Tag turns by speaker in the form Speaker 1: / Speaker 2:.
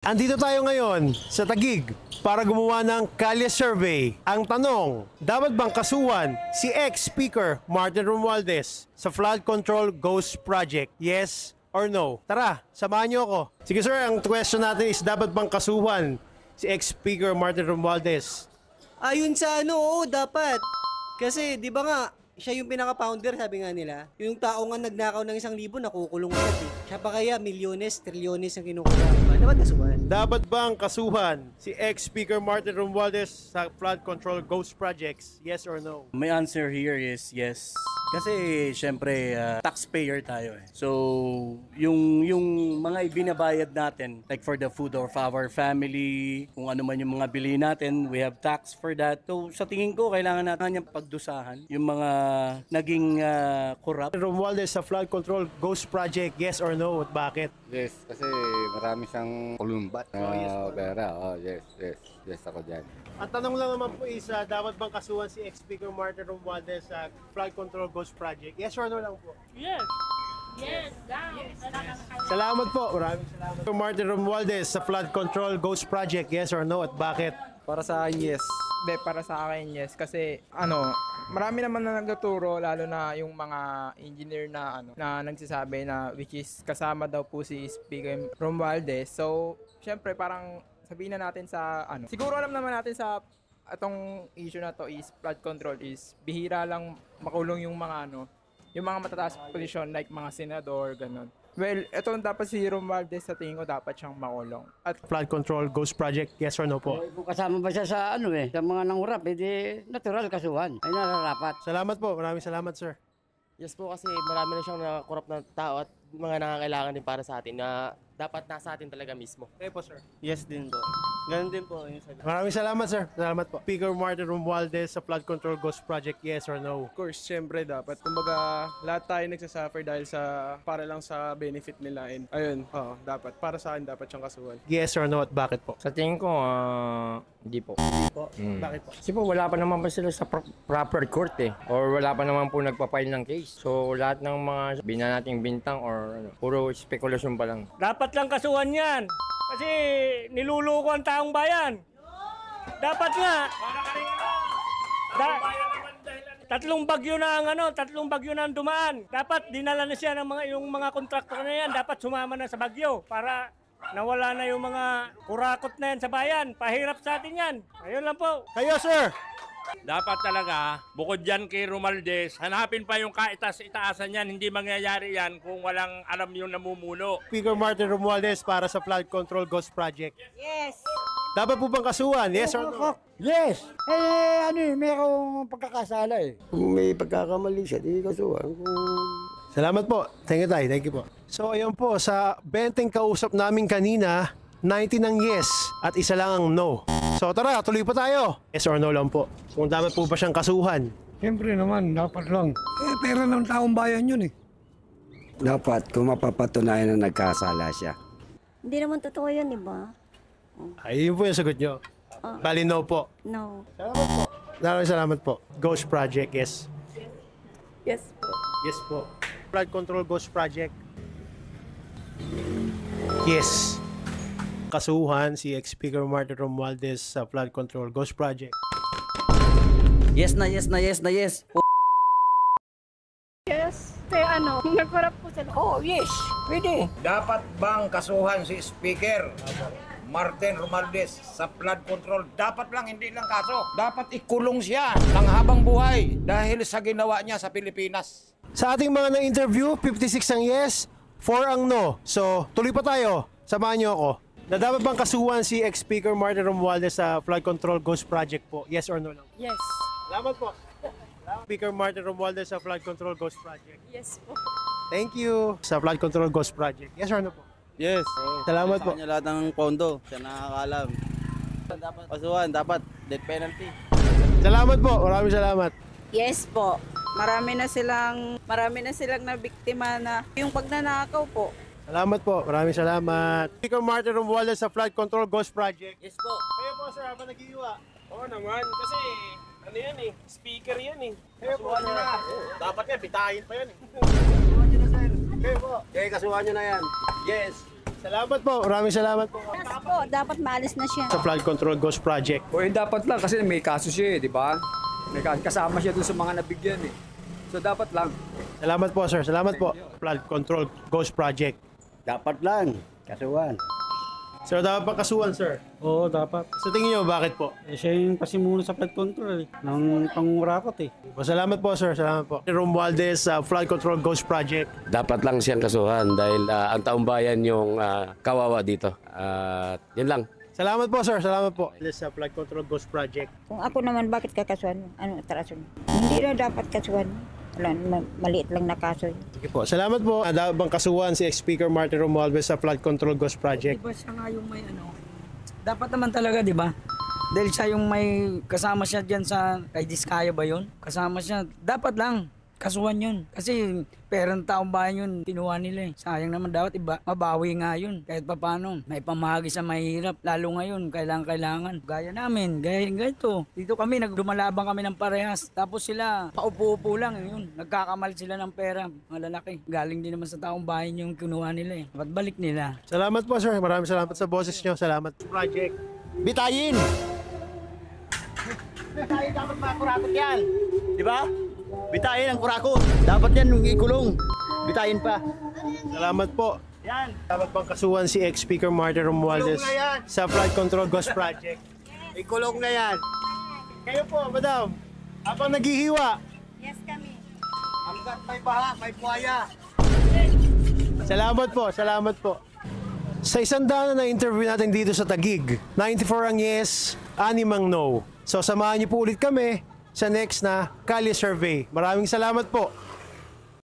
Speaker 1: Andito tayo ngayon sa Taguig para gumawa ng kalye survey. Ang tanong, dapat bang kasuhan si ex-speaker Martin Romualdez sa flood control ghost project? Yes or no? Tara, samahan niyo ako. Sige sir, ang question natin is dapat bang kasuhan si ex-speaker Martin Romualdez?
Speaker 2: Ayun sa oo, dapat. Kasi, di ba nga, siya yung pinaka-founder, sabi nga nila. Yung tao nga nagnakaw ng 1,000, nakukulong agad eh. Siya pa kaya, milyones, trilyones ang kinukulong. Dapat kasuhan.
Speaker 1: Dapat bang kasuhan si ex-speaker Martin Romualdez sa flood control ghost projects? Yes or no?
Speaker 3: My answer here is yes. Kasi syempre taxpayer tayo eh. So yung mga ibinabayad natin like for the food of our family, kung ano man yung mga bili natin, we have tax for that. So sa tingin ko kailangan natin yung pagdusahan yung mga naging corrupt.
Speaker 1: Romualdez sa flood control ghost project, yes or no? At bakit?
Speaker 4: Yes, kasi marami siyang kulumbat na pera. Yes ako dyan.
Speaker 1: Ang tanong lang naman po is, dapat bang kasuhan si ex-speaker Martin Romualdez sa flood control ghost project? Yes or no lang po?
Speaker 5: Yes. Yes, down.
Speaker 1: Salamat po. Maraming salamat. Martin Romualdez sa flood control ghost project, yes or no? At bakit?
Speaker 6: Para sa akin, yes. Hindi, para sa akin, yes. Kasi, marami naman na nagtuturo, lalo na yung mga engineer na, na nagsasabi na, which is kasama daw po si Speaker Romualdez. So, syempre, parang sabihin na natin sa, siguro alam naman natin sa atong issue na to is flood control is bihira lang makulong yung mga, yung mga matataas posisyon like mga senador, ganun. Well, ito dapat si Romualdez sa tingin ko dapat siyang makulong. At
Speaker 1: Flood control ghost project, yes or no po?
Speaker 7: Kung kasama ba siya sa sa mga nangurap, edi natural kasuhan. Ay nararapat.
Speaker 1: Salamat po. Maraming salamat, sir.
Speaker 8: Yes po, kasi marami na siyang nakakorap na tao at mga nangangailangan din para sa atin na dapat nasa atin talaga mismo.
Speaker 1: Okay po, sir.
Speaker 3: Yes din po. Ganun din po yung sabi.
Speaker 1: Maraming salamat, sir. Salamat po. Speaker Martin Romualdez sa flood control ghost project, yes or no?
Speaker 6: of course, syempre dapat. Kumbaga, lahat tayo nagsasuffer dahil para lang sa benefit nila. And ayun, dapat. Para sa akin, dapat siyang kasuhan.
Speaker 1: Yes or no at bakit po?
Speaker 9: Sa tingin ko, hindi po.
Speaker 1: Hindi po. Bakit po?
Speaker 9: Kasi po, wala pa naman pa sila sa proper court eh. Or wala pa naman po nagpa-file ng case. So, lahat ng mga sabihin na nating bintang or puro spekulasyon pa lang.
Speaker 5: Dapat lang kasuhan yan. Kasi niluluko ang taong bayan. Dapat nga. Tatlong bagyo na ang dumaan. Dapat dinala na siya ng yung mga kontraktor na yan. Dapat sumama na sa bagyo para nawala na yung mga kurakot na yan sa bayan. Pahirap sa atin yan. Ayun lang po.
Speaker 1: Kayo, sir!
Speaker 10: Dapat talaga, bukod dyan kay Romualdez, hanapin pa yung kaitaas-itaasan yan. Hindi mangyayari yan kung walang alam yung namumuno.
Speaker 1: Speaker Martin Romualdez para sa flood control ghost project.
Speaker 5: Yes.
Speaker 1: Dapat po bang kasuhan? Yes or no?
Speaker 7: Yes! Mayroong pagkakasala eh. Kung may pagkakamali siya, di kasuhan.
Speaker 1: Salamat po. Thank you, Tay. Thank you po. So, ayun po, sa 20 kausap namin kanina, 19 ang yes at isa lang ang no. So, tara, tuloy pa tayo. Yes or no lang po. Kung dapat po ba siyang kasuhan?
Speaker 11: Siyempre naman, dapat lang. Pera ng taong bayan yun eh.
Speaker 7: Dapat, kung mapapatunayan na nagkasala siya.
Speaker 12: Hindi naman totoo yun, di ba?
Speaker 1: Ay, yun po yung sagot nyo. Bali, no po.
Speaker 12: No.
Speaker 1: Salamat po. Salamat po. Ghost project, yes.
Speaker 12: Yes po.
Speaker 1: Yes po. Flood control ghost project. Yes. Kasuhan si ex-speaker Martin Romualdez sa flood control ghost project.
Speaker 7: Yes na yes na yes na yes.
Speaker 12: Yes. Kaya nagparap po sila.
Speaker 7: Oh, yes. Pwede.
Speaker 13: Dapat bang kasuhan si Speaker Martin Romualdez sa flood control? Dapat lang, hindi lang kaso. Dapat ikulong siya ng habang buhay dahil sa ginawa niya sa Pilipinas.
Speaker 1: Sa ating mga na-interview, 56 ang yes, 4 ang no. So, tuloy pa tayo. Samahan niyo ako. Na dapat bang kasuhan si ex-speaker Martin Romualdez sa flood control ghost project po? Yes or no lang?
Speaker 12: Yes.
Speaker 1: Salamat po. Speaker Martin Romualdez sa flood control ghost project.
Speaker 12: Yes po.
Speaker 1: Thank you. Sa flood control ghost project. Yes or no po?
Speaker 3: Yes.
Speaker 1: Salamat po.
Speaker 3: Sa kanya lahat ng pondo, siya nakakaalam. Dapat kasuhan, dapat death penalty.
Speaker 1: Salamat po. Maraming salamat.
Speaker 14: Yes po. Marami na silang nabiktima na yung pagnanakaw po.
Speaker 1: Salamat po. Maraming salamat. Speaker Martin Romualdez sa flood control ghost project.
Speaker 8: Yes po.
Speaker 1: Kayo po, sir, habang nag-iiwa.
Speaker 10: Oo naman, kasi yan eh, speaker yan eh.
Speaker 1: Kayo po, sir.
Speaker 10: Dapat nga, bitahin pa yan eh.
Speaker 1: Kasuhan nyo na, sir. Kayo po.
Speaker 7: Okay, kasuhan nyo na yan. Yes.
Speaker 1: Salamat po. Maraming salamat po.
Speaker 12: Dapat maalis na siya.
Speaker 1: Sa Flood Control Ghost Project.
Speaker 15: O dapat lang kasi may kaso siya di ba? May kasama siya dun sa mga nabigyan So dapat lang.
Speaker 1: Salamat po, sir. Salamat po. Flood Control Ghost Project.
Speaker 7: Dapat lang. Kasuhan.
Speaker 1: Sir, dapat pa kasuhan, sir?
Speaker 16: Oo, dapat.
Speaker 1: Sa tingin nyo, bakit po?
Speaker 16: Siya yung pasimuno sa flood control ng pangurakot
Speaker 1: Salamat po, sir. Salamat po. Romualdez, Flood Control Ghost Project.
Speaker 17: Dapat lang siyang kasuhan dahil ang taong bayan yung kawawa dito. Yun lang.
Speaker 1: Salamat po, sir. Salamat po. Sa Flood Control Ghost Project.
Speaker 18: Kung ako naman, bakit kakasuhan mo? Ano atraso mo? Hindi na dapat kasuhan mo. Wala, maliit lang na kaso.
Speaker 1: Sige po. Salamat po. Dapat bang kasuhan si ex-speaker Martin Romualdez sa Flood Control Ghost Project?
Speaker 19: Diba siya nga yung may dapat naman talaga, di ba? Dahil siya yung may kasama siya dyan sa kay Diskaya ba yun? Kasama siya. Dapat lang. Kasuhan yun. Kasi perang taong bayan yun, kinuha nila Sayang naman dapat mabawi nga yun. Kahit paano, may pamahagi sa mahirap. Lalo ngayon, kailangan. Gaya namin, gaya ganito. Dito kami, nagdumalabang kami ng parehas. Tapos sila, paupo-upo lang. Yun, nagkakamal sila ng pera, mga lalaki. Galing din naman sa taong bayan yung kinuha nila Dapat balik nila.
Speaker 1: Salamat po, sir. Maraming salamat sa boses nyo. Salamat. Project.
Speaker 7: Bitayin!
Speaker 2: Bitayin dapat mga kurakot yan. Di ba?
Speaker 7: Bitayin ang kurakot. Dapat yan ikulong. Bitayin pa.
Speaker 1: Salamat po.
Speaker 2: Yan.
Speaker 1: Dapat bang kasuhan si ex-speaker Martin Romualdez sa Flood Control Ghost Project?
Speaker 2: Ikulong na yan.
Speaker 1: Kayo po, madam. Habang naghihiwa.
Speaker 12: Yes, kami.
Speaker 2: Hanggat may baha, may buhaya.
Speaker 1: Salamat po, salamat po. Sa 100 na interview natin dito sa Taguig, 94 ang yes, 6 ang no. So samahan niyo po ulit kami sa next na Kalye Survey. Maraming salamat po.